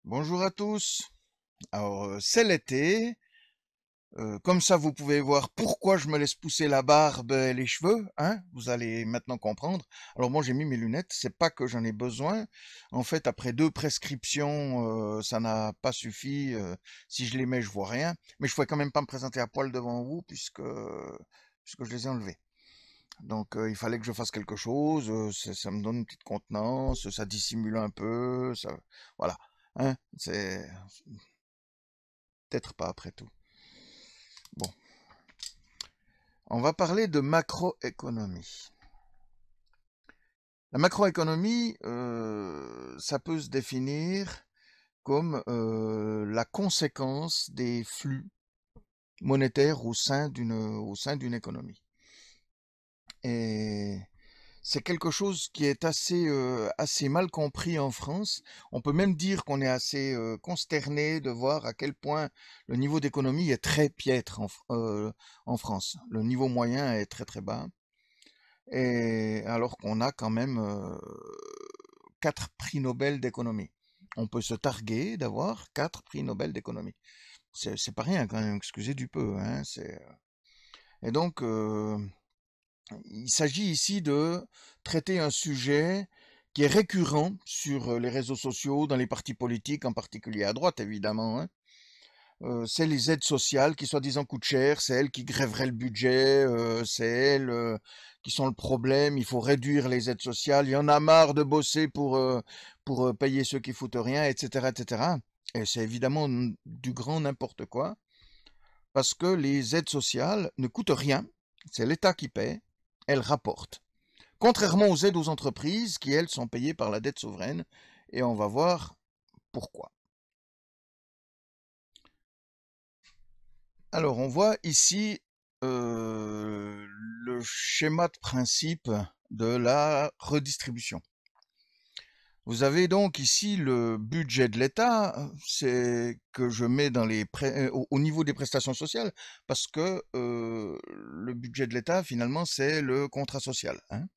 Bonjour à tous. Alors, c'est l'été. Comme ça, vous pouvez voir pourquoi je me laisse pousser la barbe et les cheveux, hein? Vous allez maintenant comprendre. Alors moi, j'ai mis mes lunettes. C'est pas que j'en ai besoin. En fait, après 2 prescriptions, ça n'a pas suffi. Si je les mets, je vois rien. Mais je pouvais quand même pas me présenter à poil devant vous puisque je les ai enlevés. Donc, il fallait que je fasse quelque chose. Ça me donne une petite contenance. Ça dissimule un peu. Ça, voilà. Hein? C'est peut-être pas après tout. Bon, on va parler de macroéconomie. La macroéconomie, ça peut se définir comme la conséquence des flux monétaires au sein d'une économie. Et c'est quelque chose qui est assez mal compris en France. On peut même dire qu'on est assez consterné de voir à quel point le niveau d'économie est très piètre en France. Le niveau moyen est très très bas. Et alors qu'on a quand même 4 prix Nobel d'économie. On peut se targuer d'avoir 4 prix Nobel d'économie. C'est pas rien quand même, excusez du peu. Hein, et donc, il s'agit ici de traiter un sujet qui est récurrent sur les réseaux sociaux, dans les partis politiques, en particulier à droite évidemment. Hein. C'est les aides sociales qui soi-disant coûtent cher, c'est elles qui grèveraient le budget, c'est elles qui sont le problème, il faut réduire les aides sociales, il y en a marre de bosser pour payer ceux qui foutent rien, etc., etc. Et c'est évidemment du grand n'importe quoi, parce que les aides sociales ne coûtent rien, c'est l'État qui paie, elles rapportent. Contrairement aux aides aux entreprises, qui elles sont payées par la dette souveraine, et on va voir pourquoi. Alors, on voit ici le schéma de principe de la redistribution. Vous avez donc ici le budget de l'État, c'est que je mets au niveau des prestations sociales, parce que le budget de l'État, finalement, c'est le contrat social. Hein.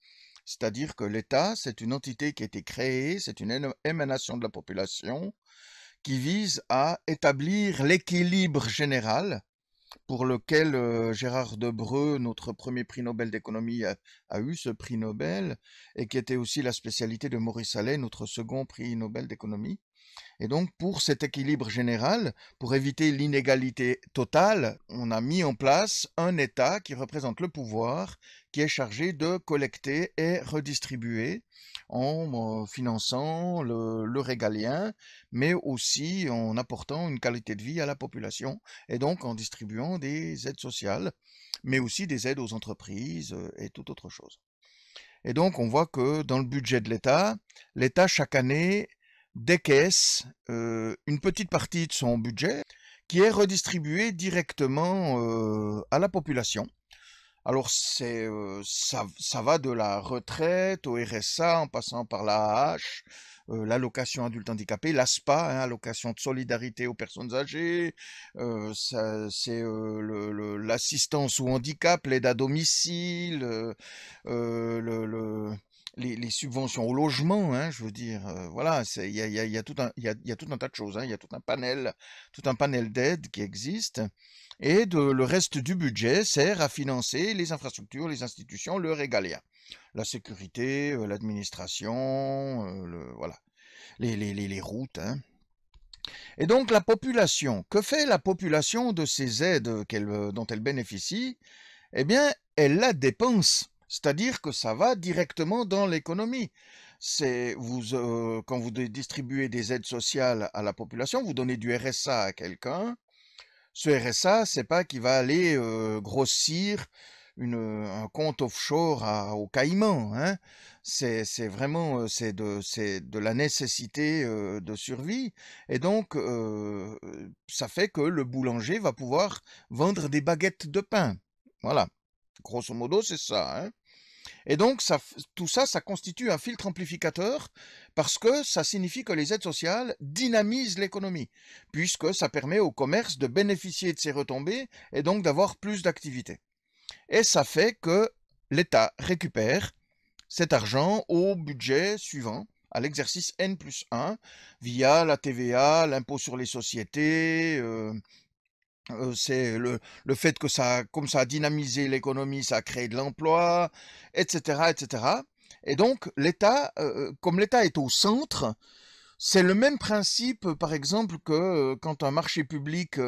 C'est-à-dire que l'État, c'est une entité qui a été créée, c'est une émanation de la population qui vise à établir l'équilibre général pour lequel Gérard Debreu, notre premier prix Nobel d'économie, a eu ce prix Nobel, et qui était aussi la spécialité de Maurice Allais, notre second prix Nobel d'économie. Et donc, pour cet équilibre général, pour éviter l'inégalité totale, on a mis en place un État qui représente le pouvoir, qui est chargé de collecter et redistribuer en finançant le régalien, mais aussi en apportant une qualité de vie à la population, et donc en distribuant des aides sociales, mais aussi des aides aux entreprises et toute autre chose. Et donc, on voit que dans le budget de l'État, chaque année, décaisse une petite partie de son budget qui est redistribuée directement à la population. Alors, ça va de la retraite au RSA en passant par l'AAH, l'allocation adulte handicapé, l'ASPA, hein, allocation de solidarité aux personnes âgées, c'est l'assistance au handicap, l'aide à domicile, les subventions au logement, hein, je veux dire, voilà, il y a il y a tout un tas de choses, hein, il y a tout un panel d'aides qui existe. Et le reste du budget sert à financer les infrastructures, les institutions, le régalien. La sécurité, l'administration, voilà, les routes. Hein. Et donc la population, que fait la population de ces aides dont elle bénéficie? Eh bien, elle la dépense. C'est-à-dire que ça va directement dans l'économie. Quand vous distribuez des aides sociales à la population, vous donnez du RSA à quelqu'un. Ce RSA, c'est pas qu'il va aller grossir un compte offshore au Caïman. Hein. C'est vraiment c'est de la nécessité de survie. Et donc, ça fait que le boulanger va pouvoir vendre des baguettes de pain. Voilà. Grosso modo, c'est ça. Hein. Et donc, tout ça, ça constitue un filtre amplificateur parce que ça signifie que les aides sociales dynamisent l'économie, puisque ça permet au commerce de bénéficier de ces retombées et donc d'avoir plus d'activité. Et ça fait que l'État récupère cet argent au budget suivant, à l'exercice N+1 via la TVA, l'impôt sur les sociétés, c'est le fait que ça, comme ça a dynamisé l'économie, ça a créé de l'emploi, etc., etc. Et donc, l'État, comme l'État est au centre, c'est le même principe, par exemple, que quand un marché public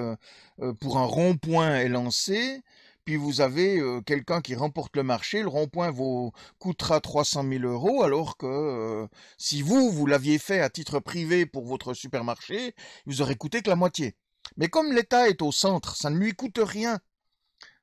pour un rond-point est lancé, puis vous avez quelqu'un qui remporte le marché, le rond-point coûtera 300 000 euros, alors que si vous l'aviez fait à titre privé pour votre supermarché, il vous aurait coûté que la moitié. Mais comme l'État est au centre, ça ne lui coûte rien.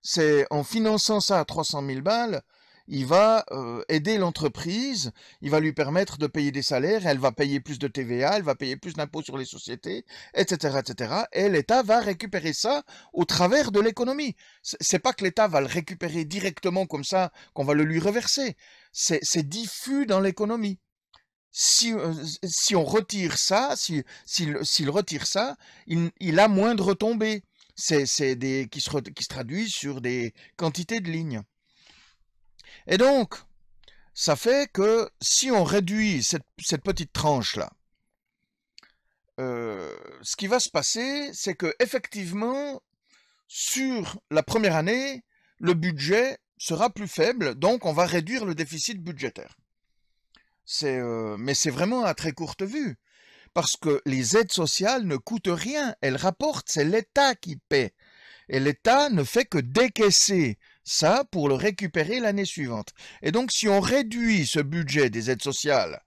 C'est en finançant ça à 300 000 balles, il va aider l'entreprise, il va lui permettre de payer des salaires, elle va payer plus de TVA, elle va payer plus d'impôts sur les sociétés, etc., etc. Et l'État va récupérer ça au travers de l'économie. C'est pas que l'État va le récupérer directement comme ça, qu'on va le lui reverser. C'est diffus dans l'économie. Si on retire ça, s'il retire ça, il a moins de retombées. C'est qui se traduisent sur des quantités de lignes. Et donc, ça fait que si on réduit cette petite tranche-là, ce qui va se passer, c'est que effectivement, sur la première année, le budget sera plus faible, donc on va réduire le déficit budgétaire. Mais c'est vraiment à très courte vue, parce que les aides sociales ne coûtent rien, elles rapportent, c'est l'État qui paie. Et l'État ne fait que décaisser ça pour le récupérer l'année suivante. Et donc, si on réduit ce budget des aides sociales,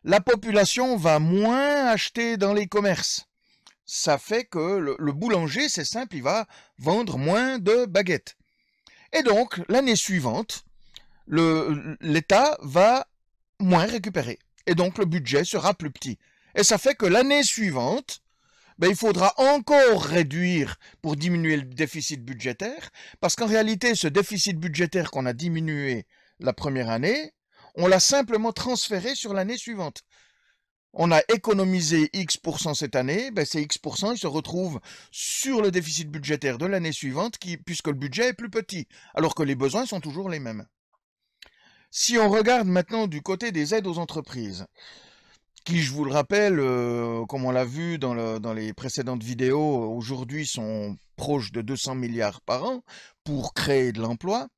la population va moins acheter dans les commerces. Ça fait que le boulanger, c'est simple, il va vendre moins de baguettes. Et donc, l'année suivante, l'État va moins récupérer. Et donc, le budget sera plus petit. Et ça fait que l'année suivante, il faudra encore réduire pour diminuer le déficit budgétaire, parce qu'en réalité, ce déficit budgétaire qu'on a diminué la première année, on l'a simplement transféré sur l'année suivante. On a économisé X% cette année, ces X%, ils se retrouvent sur le déficit budgétaire de l'année suivante, puisque le budget est plus petit, alors que les besoins sont toujours les mêmes. Si on regarde maintenant du côté des aides aux entreprises, qui, je vous le rappelle, comme on l'a vu dans les précédentes vidéos, aujourd'hui sont proches de 200 milliards par an pour créer de l'emploi.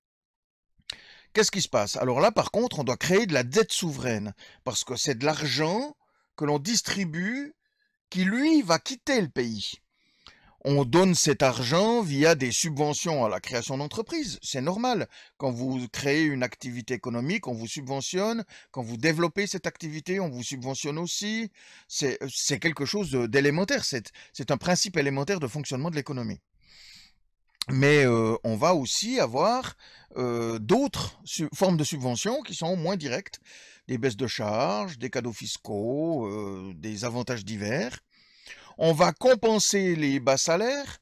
Qu'est-ce qui se passe? Alors là, par contre, on doit créer de la dette souveraine, parce que c'est de l'argent que l'on distribue qui, lui, va quitter le pays. On donne cet argent via des subventions à la création d'entreprises. C'est normal. Quand vous créez une activité économique, on vous subventionne. Quand vous développez cette activité, on vous subventionne aussi. C'est quelque chose d'élémentaire. C'est un principe élémentaire de fonctionnement de l'économie. Mais on va aussi avoir d'autres formes de subventions qui sont moins directes. Des baisses de charges, des cadeaux fiscaux, des avantages divers. On va compenser les bas salaires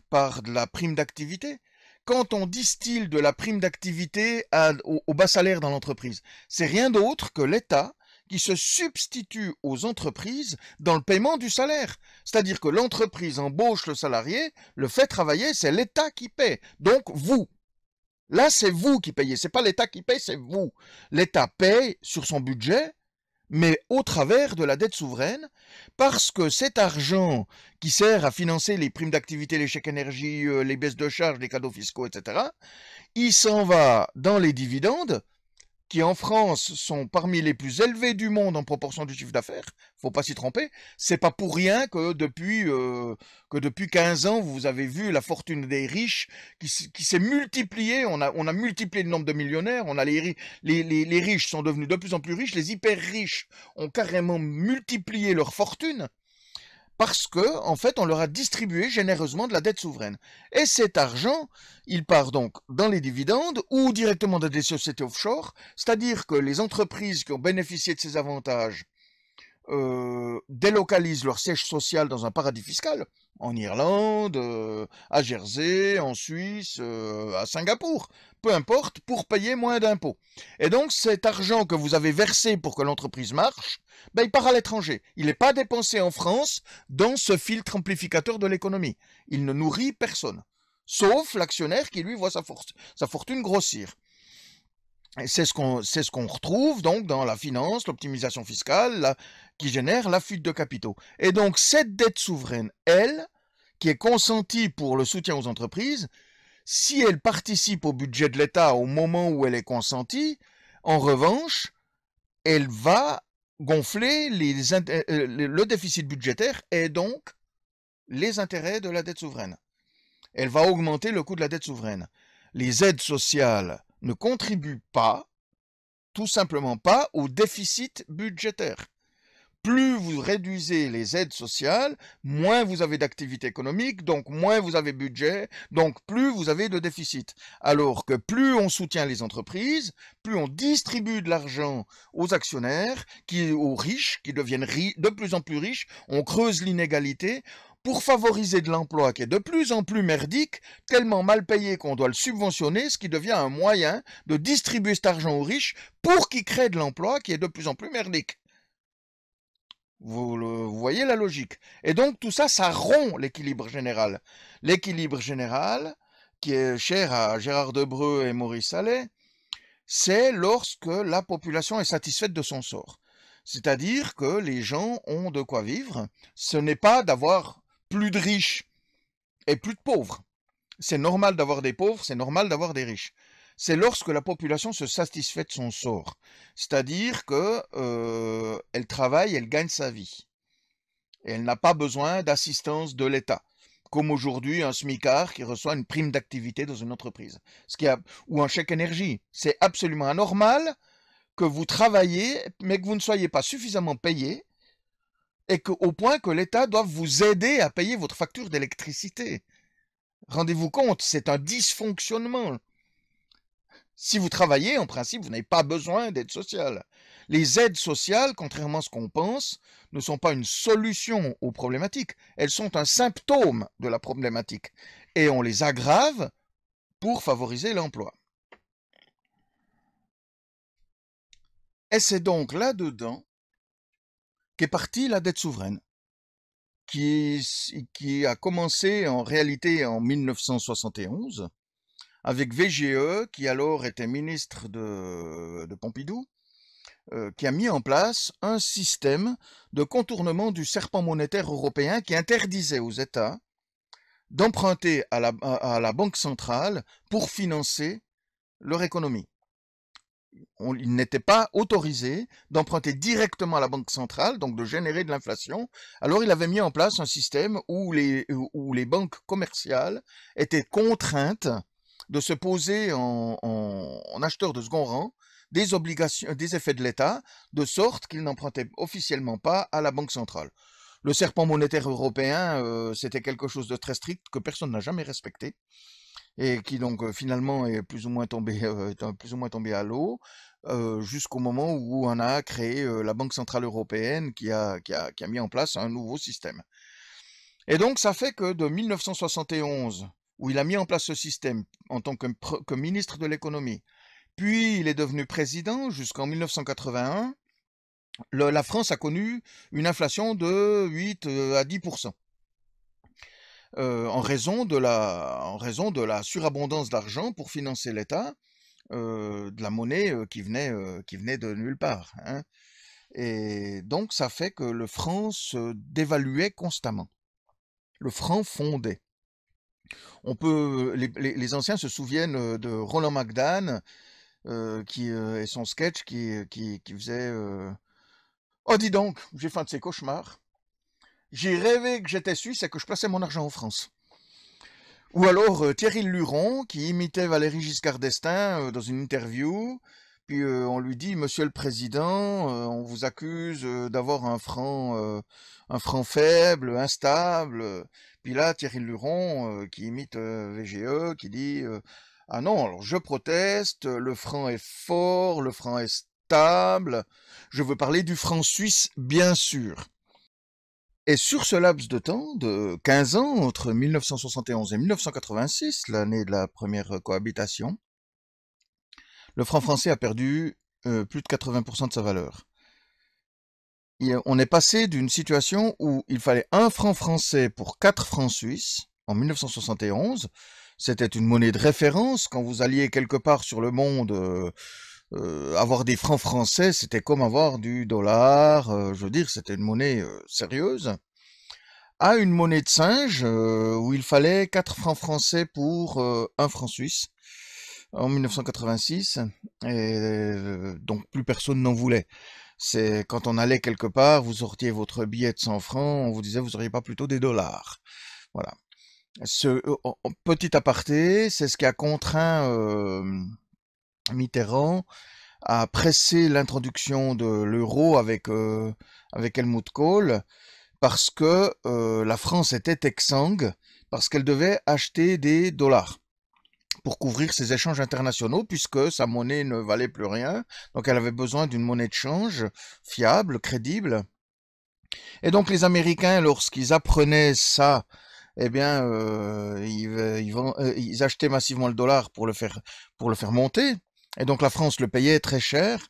par de la prime d'activité. Quand on distille de la prime d'activité au bas salaire dans l'entreprise, c'est rien d'autre que l'État qui se substitue aux entreprises dans le paiement du salaire. C'est-à-dire que l'entreprise embauche le salarié, le fait travailler, c'est l'État qui paie. Donc vous. Là, c'est vous qui payez. C'est pas l'État qui paye, c'est vous. L'État paye sur son budget, mais au travers de la dette souveraine, parce que cet argent qui sert à financer les primes d'activité, les chèques énergie, les baisses de charges, les cadeaux fiscaux, etc., il s'en va dans les dividendes, qui en France sont parmi les plus élevés du monde en proportion du chiffre d'affaires, faut pas s'y tromper. C'est pas pour rien que depuis 15 ans, vous avez vu la fortune des riches qui s'est multipliée. On a multiplié le nombre de millionnaires. Les riches sont devenus de plus en plus riches. Les hyper riches ont carrément multiplié leur fortune. Parce que, en fait, on leur a distribué généreusement de la dette souveraine. Et cet argent, il part donc dans les dividendes ou directement dans des sociétés offshore, c'est-à-dire que les entreprises qui ont bénéficié de ces avantages délocalisent leur siège social dans un paradis fiscal, en Irlande, à Jersey, en Suisse, à Singapour, peu importe, pour payer moins d'impôts. Et donc cet argent que vous avez versé pour que l'entreprise marche, il part à l'étranger. Il n'est pas dépensé en France dans ce filtre amplificateur de l'économie. Il ne nourrit personne, sauf l'actionnaire qui lui voit sa fortune grossir. Et c'est ce qu'on retrouve donc dans la finance, l'optimisation fiscale, qui génère la fuite de capitaux. Et donc cette dette souveraine, elle, qui est consentie pour le soutien aux entreprises, si elle participe au budget de l'État au moment où elle est consentie, en revanche, elle va gonfler le déficit budgétaire et donc les intérêts de la dette souveraine. Elle va augmenter le coût de la dette souveraine. Les aides sociales ne contribuent pas, tout simplement pas, au déficit budgétaire. Plus vous réduisez les aides sociales, moins vous avez d'activité économique, donc moins vous avez budget, donc plus vous avez de déficit. Alors que plus on soutient les entreprises, plus on distribue de l'argent aux actionnaires, aux riches, qui deviennent de plus en plus riches, on creuse l'inégalité pour favoriser de l'emploi qui est de plus en plus merdique, tellement mal payé qu'on doit le subventionner, ce qui devient un moyen de distribuer cet argent aux riches pour qu'ils créent de l'emploi qui est de plus en plus merdique. Vous voyez la logique. Et donc tout ça, ça rompt l'équilibre général. L'équilibre général, qui est cher à Gérard Debreu et Maurice Allais, c'est lorsque la population est satisfaite de son sort. C'est-à-dire que les gens ont de quoi vivre. Ce n'est pas d'avoir plus de riches et plus de pauvres. C'est normal d'avoir des pauvres, c'est normal d'avoir des riches. C'est lorsque la population se satisfait de son sort. C'est-à-dire qu'elle travaille, elle gagne sa vie. Et elle n'a pas besoin d'assistance de l'État. Comme aujourd'hui, un smicard qui reçoit une prime d'activité dans une entreprise. Ou un chèque énergie. C'est absolument anormal que vous travaillez, mais que vous ne soyez pas suffisamment payé, et au point que l'État doive vous aider à payer votre facture d'électricité. Rendez-vous compte, c'est un dysfonctionnement. Si vous travaillez, en principe, vous n'avez pas besoin d'aide sociale. Les aides sociales, contrairement à ce qu'on pense, ne sont pas une solution aux problématiques. Elles sont un symptôme de la problématique. Et on les aggrave pour favoriser l'emploi. Et c'est donc là-dedans qu'est partie la dette souveraine, qui a commencé en réalité en 1971, avec VGE, qui alors était ministre de Pompidou, qui a mis en place un système de contournement du serpent monétaire européen qui interdisait aux États d'emprunter à la Banque centrale pour financer leur économie. Il n'était pas autorisé d'emprunter directement à la Banque centrale, donc de générer de l'inflation. Alors il avait mis en place un système où les banques commerciales étaient contraintes de se poser en acheteurs de second rang des obligations, des effets de l'État, de sorte qu'ils n'empruntaient officiellement pas à la Banque centrale. Le serpent monétaire européen, c'était quelque chose de très strict que personne n'a jamais respecté et qui donc finalement est plus ou moins tombé à l'eau, jusqu'au moment où on a créé la Banque centrale européenne qui a mis en place un nouveau système. Et donc ça fait que de 1971, où il a mis en place ce système en tant que ministre de l'économie, puis il est devenu président jusqu'en 1981, la France a connu une inflation de 8 à 10%. En raison de la surabondance d'argent pour financer l'État, de la monnaie qui venait de nulle part, hein. Et donc ça fait que le franc se dévaluait constamment. Le franc fondait. Les anciens se souviennent de Roland McDan, et son sketch qui faisait oh dis donc, j'ai fait un de ces cauchemars. J'ai rêvé que j'étais suisse et que je plaçais mon argent en France. Ou alors Thierry Luron qui imitait Valéry Giscard d'Estaing dans une interview. Puis on lui dit, Monsieur le Président, on vous accuse d'avoir un franc faible, instable. Puis là, Thierry Luron, qui imite VGE, qui dit, ah non, alors je proteste, le franc est fort, le franc est stable. Je veux parler du franc suisse, bien sûr. Et sur ce laps de temps de 15 ans, entre 1971 et 1986, l'année de la première cohabitation, le franc français a perdu plus de 80% de sa valeur. On est passé d'une situation où il fallait un franc français pour 4 francs suisses en 1971. C'était une monnaie de référence. Quand vous alliez quelque part sur le monde, avoir des francs français, c'était comme avoir du dollar, je veux dire, c'était une monnaie sérieuse, à une monnaie de singe où il fallait 4 francs français pour 1 franc suisse en 1986, et donc plus personne n'en voulait. C'est quand on allait quelque part, vous sortiez votre billet de 100 francs, on vous disait vous auriez pas plutôt des dollars. Voilà. En petit aparté, c'est ce qui a contraint Mitterrand à presser l'introduction de l'euro avec Helmut Kohl, parce que la France était exsangue, parce qu'elle devait acheter des dollars pour couvrir ses échanges internationaux, puisque sa monnaie ne valait plus rien. Donc elle avait besoin d'une monnaie de change fiable, crédible. Et donc les Américains, lorsqu'ils apprenaient ça, eh bien, ils achetaient massivement le dollar pour le faire monter. Et donc la France le payait très cher.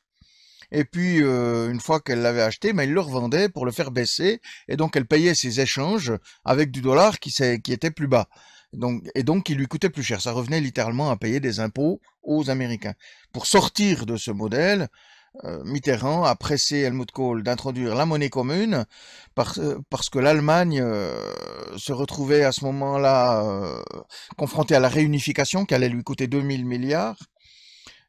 Et puis, une fois qu'elle l'avait acheté, mais ils le revendaient pour le faire baisser. Et donc, elle payait ses échanges avec du dollar qui était plus bas. Et donc, qui lui coûtait plus cher. Ça revenait littéralement à payer des impôts aux Américains. Pour sortir de ce modèle, Mitterrand a pressé Helmut Kohl d'introduire la monnaie commune parce que l'Allemagne se retrouvait à ce moment-là confrontée à la réunification qui allait lui coûter 2000 milliards.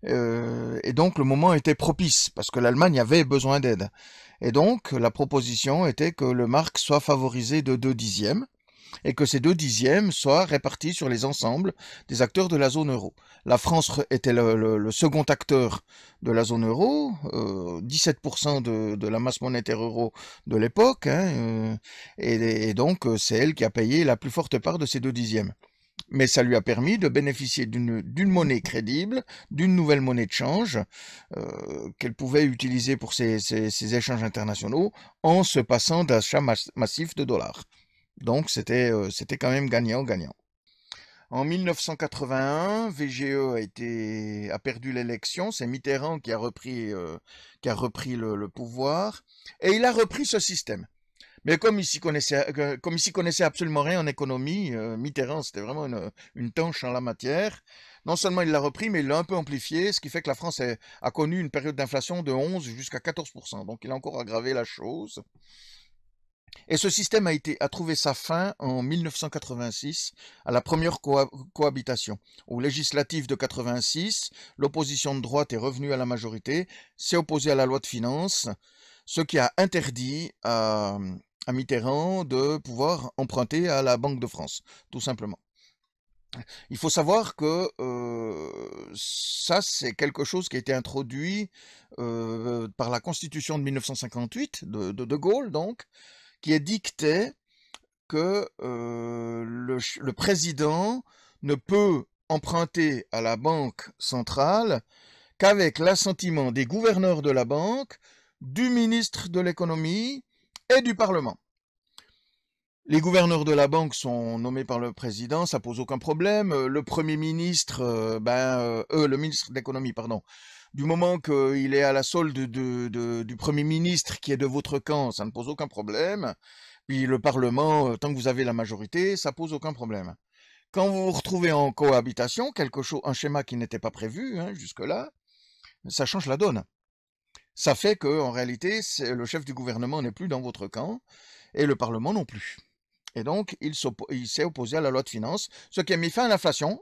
Et donc le moment était propice parce que l'Allemagne avait besoin d'aide. Et donc la proposition était que le mark soit favorisé de 2/10 et que ces 2/10 soient répartis sur les ensembles des acteurs de la zone euro. La France était le second acteur de la zone euro, 17% de la masse monétaire euro de l'époque, hein, et donc c'est elle qui a payé la plus forte part de ces 2/10. Mais ça lui a permis de bénéficier d'une monnaie crédible, d'une nouvelle monnaie de change qu'elle pouvait utiliser pour ses échanges internationaux en se passant d'achats massifs de dollars. Donc c'était quand même gagnant-gagnant. En 1981, VGE a perdu l'élection, c'est Mitterrand qui a repris le pouvoir, et il a repris ce système. Mais comme il s'y connaissait absolument rien en économie, Mitterrand, c'était vraiment une tanche en la matière. Non seulement il l'a repris, mais il l'a un peu amplifié, ce qui fait que la France a connu une période d'inflation de 11 jusqu'à 14%. Donc il a encore aggravé la chose. Et ce système a trouvé sa fin en 1986, à la première cohabitation. Aux législatives de 86, l'opposition de droite est revenue à la majorité, s'est opposée à la loi de finances, ce qui a interdit à Mitterrand de pouvoir emprunter à la Banque de France, tout simplement. Il faut savoir que ça, c'est quelque chose qui a été introduit par la Constitution de 1958 de Gaulle, donc, qui édictait que le président ne peut emprunter à la Banque centrale qu'avec l'assentiment des gouverneurs de la banque, du ministre de l'économie et du Parlement. Les gouverneurs de la banque sont nommés par le président, ça pose aucun problème. Le premier ministre, le ministre de l'économie, pardon, du moment qu'il est à la solde du premier ministre qui est de votre camp, ça ne pose aucun problème. Puis le Parlement, tant que vous avez la majorité, ça pose aucun problème. Quand vous vous retrouvez en cohabitation, un schéma qui n'était pas prévu jusque-là, ça change la donne. Ça fait que, en réalité, le chef du gouvernement n'est plus dans votre camp et le Parlement non plus. Et donc, il s'est opposé à la loi de finances, ce qui a mis fin à l'inflation,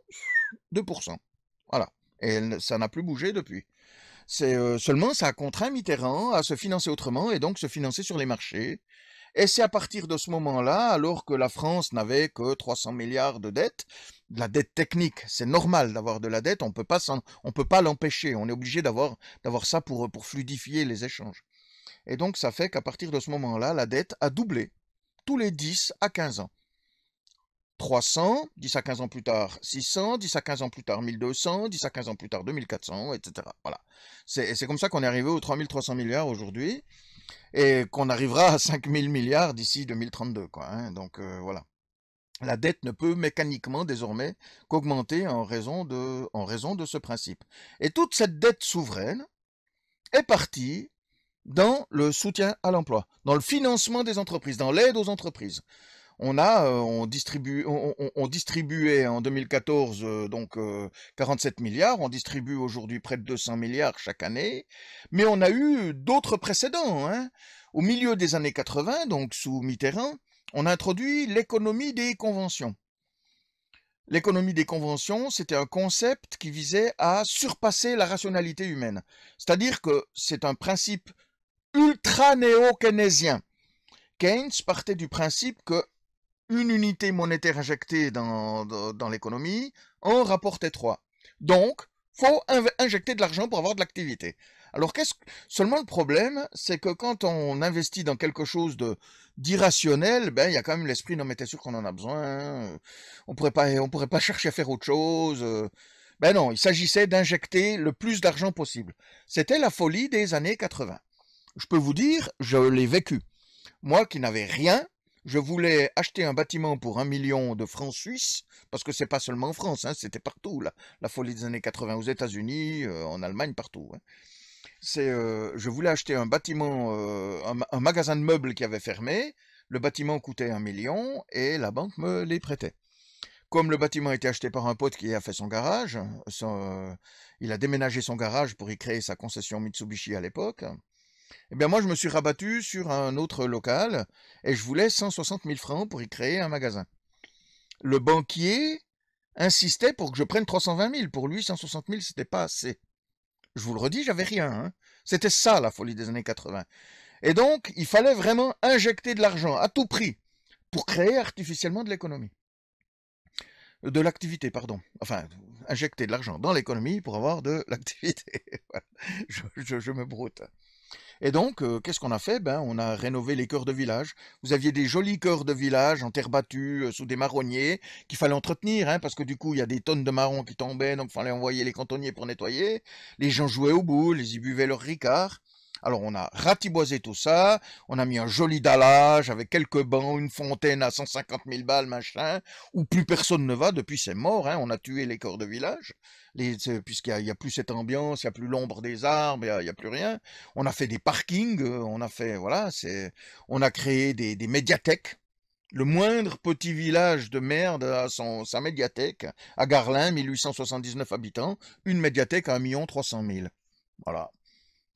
2%. Voilà. Et ça n'a plus bougé depuis. Seulement, ça a contraint Mitterrand à se financer autrement et donc se financer sur les marchés. Et c'est à partir de ce moment-là, alors que la France n'avait que 300 milliards de dettes, de la dette technique, c'est normal d'avoir de la dette, on peut pas l'empêcher, on est obligé d'avoir ça pour fluidifier les échanges. Et donc ça fait qu'à partir de ce moment-là, la dette a doublé tous les 10 à 15 ans. 300, 10 à 15 ans plus tard 600, 10 à 15 ans plus tard 1200, 10 à 15 ans plus tard 2400, etc. Voilà. C'est comme ça qu'on est arrivé aux 3300 milliards aujourd'hui et qu'on arrivera à 5000 milliards d'ici 2032, quoi. Donc voilà. La dette ne peut mécaniquement désormais qu'augmenter en raison de ce principe. Et toute cette dette souveraine est partie dans le soutien à l'emploi, dans le financement des entreprises, dans l'aide aux entreprises. On distribuait en 2014 47 milliards, on distribue aujourd'hui près de 200 milliards chaque année, mais on a eu d'autres précédents, hein. Au milieu des années 80, donc sous Mitterrand, on a introduit l'économie des conventions. L'économie des conventions, c'était un concept qui visait à surpasser la rationalité humaine. C'est-à-dire que c'est un principe ultra néo-keynésien. Keynes partait du principe que une unité monétaire injectée dans l'économie en rapportait 3. Donc, faut injecter de l'argent pour avoir de l'activité. Alors, seulement le problème, c'est que quand on investit dans quelque chose d'irrationnel, ben, il y a quand même l'esprit, non, mais t'es sûr qu'on en a besoin, hein, on pourrait pas chercher à faire autre chose. Ben non, il s'agissait d'injecter le plus d'argent possible. C'était la folie des années 80. Je peux vous dire, je l'ai vécu. Moi qui n'avais rien, je voulais acheter un bâtiment pour 1 million de francs suisses, parce que c'est pas seulement en France, hein, c'était partout, la folie des années 80, aux États-Unis, en Allemagne, partout, hein. Je voulais acheter un bâtiment, un magasin de meubles qui avait fermé, le bâtiment coûtait 1 million, et la banque me les prêtait. Comme le bâtiment était acheté par un pote qui a fait son garage, il a déménagé son garage pour y créer sa concession Mitsubishi à l'époque. Eh bien, moi, je me suis rabattu sur un autre local et je voulais 160 000 francs pour y créer un magasin. Le banquier insistait pour que je prenne 320 000. Pour lui, 160 000, c'était pas assez. Je vous le redis, j'avais rien, hein. C'était ça, la folie des années 80. Et donc, il fallait vraiment injecter de l'argent à tout prix pour créer artificiellement de l'économie. De l'activité, pardon. Enfin, injecter de l'argent dans l'économie pour avoir de l'activité. Voilà. Je me broute. Et donc, qu'est-ce qu'on a fait? Ben, on a rénové les cœurs de village. Vous aviez des jolis cœurs de village en terre battue, sous des marronniers, qu'il fallait entretenir, hein, parce que du coup, il y a des tonnes de marrons qui tombaient, donc il fallait envoyer les cantonniers pour nettoyer. Les gens jouaient aux boules, ils y buvaient leur ricard. Alors, on a ratiboisé tout ça, on a mis un joli dallage avec quelques bancs, une fontaine à 150 000 balles, machin, où plus personne ne va, depuis c'est mort, hein, on a tué les cœurs de village, puisqu'il n'y a, plus cette ambiance, il n'y a plus l'ombre des arbres, il n'y a plus rien. On a fait des parkings, on a fait, voilà, on a créé des médiathèques. Le moindre petit village de merde a sa médiathèque. À Garlin, 1879 habitants, une médiathèque à 1 300 000. Voilà.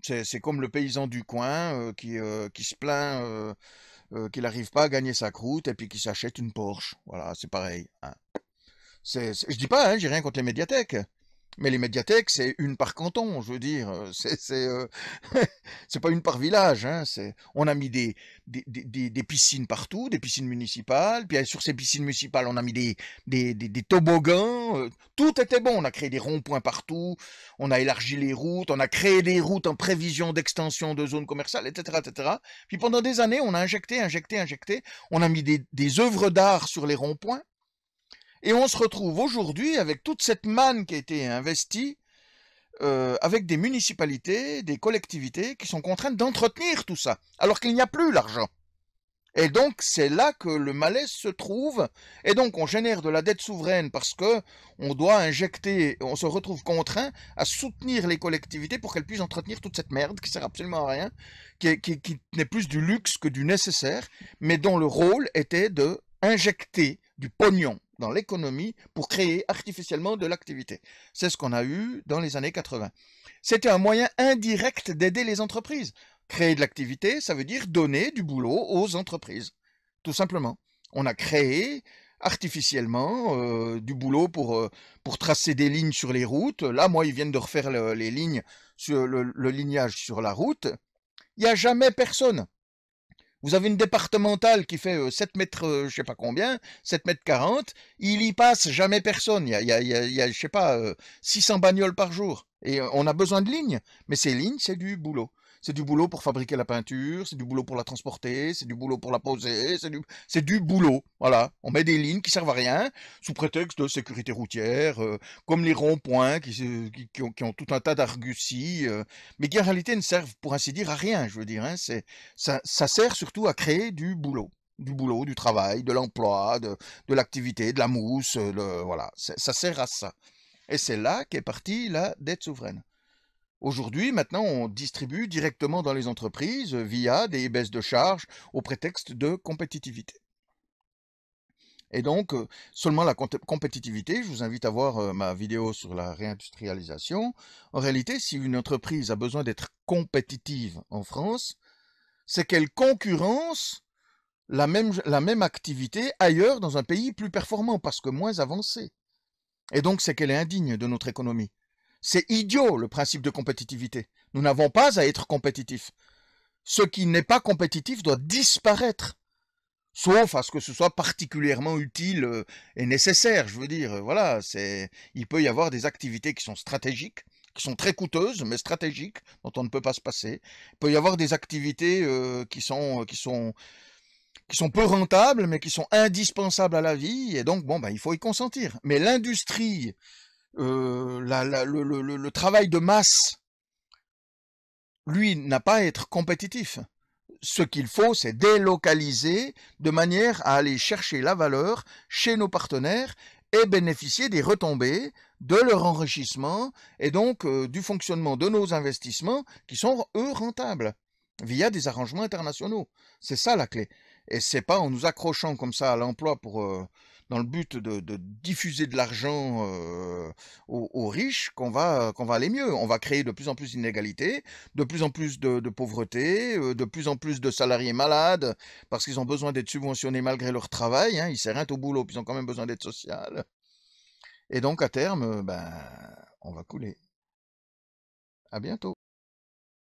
C'est comme le paysan du coin qui se plaint qu'il n'arrive pas à gagner sa croûte et puis qui s'achète une Porsche. Voilà, c'est pareil, hein. Je dis pas, hein, j'ai rien contre les médiathèques. Mais les médiathèques, c'est une par canton, je veux dire. C'est pas une par village, hein. On a mis des piscines partout, des piscines municipales. Puis sur ces piscines municipales, on a mis des toboggans. Tout était bon. On a créé des ronds-points partout. On a élargi les routes. On a créé des routes en prévision d'extension de zones commerciales, etc., etc. Puis pendant des années, on a injecté. On a mis des œuvres d'art sur les ronds-points. Et on se retrouve aujourd'hui avec toute cette manne qui a été investie, avec des municipalités, des collectivités qui sont contraintes d'entretenir tout ça, alors qu'il n'y a plus l'argent. Et donc c'est là que le malaise se trouve, et donc on génère de la dette souveraine parce que on doit injecter, on se retrouve contraint à soutenir les collectivités pour qu'elles puissent entretenir toute cette merde qui sert absolument à rien, qui n'est plus du luxe que du nécessaire, mais dont le rôle était de injecter du pognon dans l'économie pour créer artificiellement de l'activité. C'est ce qu'on a eu dans les années 80. C'était un moyen indirect d'aider les entreprises. Créer de l'activité, ça veut dire donner du boulot aux entreprises. Tout simplement. On a créé artificiellement du boulot pour tracer des lignes sur les routes. Là, moi, ils viennent de refaire les lignes, sur le lignage sur la route. Il n'y a jamais personne. Vous avez une départementale qui fait 7 mètres, je sais pas combien, 7 mètres 40, il y passe jamais personne. Je sais pas, 600 bagnoles par jour. Et on a besoin de lignes. Mais ces lignes, c'est du boulot. C'est du boulot pour fabriquer la peinture, c'est du boulot pour la transporter, c'est du boulot pour la poser, c'est du boulot. Voilà. On met des lignes qui servent à rien, sous prétexte de sécurité routière, comme les ronds-points qui ont tout un tas d'arguties, mais qui en réalité ne servent pour ainsi dire à rien, je veux dire, hein. Ça sert surtout à créer du boulot. Du boulot, du travail, de l'emploi, de l'activité, de la mousse, voilà. Ça sert à ça. Et c'est là qu'est partie la dette souveraine. Aujourd'hui, maintenant, on distribue directement dans les entreprises via des baisses de charges au prétexte de compétitivité. Et donc, seulement la compétitivité, je vous invite à voir ma vidéo sur la réindustrialisation. En réalité, si une entreprise a besoin d'être compétitive en France, c'est qu'elle concurrence la même activité ailleurs dans un pays plus performant parce que moins avancé. Et donc, c'est qu'elle est indigne de notre économie. C'est idiot le principe de compétitivité. Nous n'avons pas à être compétitifs. Ce qui n'est pas compétitif doit disparaître. Sauf à ce que ce soit particulièrement utile et nécessaire. Je veux dire, voilà, il peut y avoir des activités qui sont stratégiques, qui sont très coûteuses, mais stratégiques, dont on ne peut pas se passer. Il peut y avoir des activités qui sont peu rentables, mais qui sont indispensables à la vie, et donc, bon, ben, il faut y consentir. Mais l'industrie, le travail de masse, lui, n'a pas à être compétitif. Ce qu'il faut, c'est délocaliser de manière à aller chercher la valeur chez nos partenaires et bénéficier des retombées de leur enrichissement et donc du fonctionnement de nos investissements qui sont, eux, rentables via des arrangements internationaux. C'est ça la clé. Et c'est pas en nous accrochant comme ça à l'emploi dans le but de diffuser de l'argent aux riches qu'on va aller mieux. On va créer de plus en plus d'inégalités, de plus en plus de pauvreté, de plus en plus de salariés malades parce qu'ils ont besoin d'être subventionnés malgré leur travail. Hein, ils ne servent rien au boulot, puis ils ont quand même besoin d'aide sociale. Et donc à terme, ben, on va couler. À bientôt.